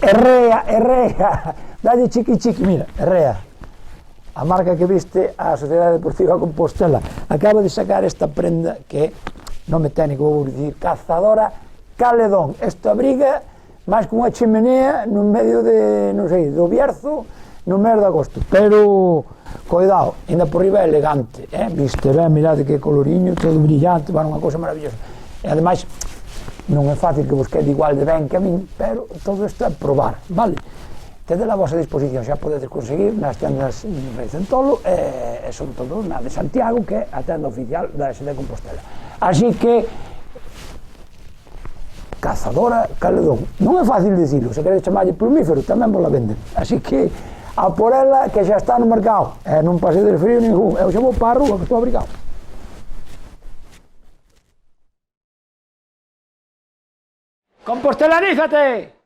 Herrea, dalle chiqui chiqui, mira, Herrea, a marca que viste a Sociedade Deportiva Compostela, acaba de sacar esta prenda que, nome técnico vou dicir, Cazadora Caledón. Esta abriga máis que unha chimenea no medio de, non sei, do Bierzo, no mes de agosto, pero, cuidado, ainda por riba é elegante, viste, mirade que coloriño, todo brillante, vai unha cousa maravillosa, e ademais, non é fácil que vos quede igual de ben que a min, pero todo isto é probar, vale? Tede a vosa disposición, xa podedes conseguir nas tendas Rei Centolo e sobre todo na de Santiago, que é a tenda oficial da SD Compostela. Así que, Cazadora Caledón, non é fácil dicilo, se queredes chamarlle plumífero tamén vos la venden, así que a por ela que xa está no mercado, e non pasedes frío ningún, eu xa vou para a rúa que estou abrigado. ¡Compostelanízate!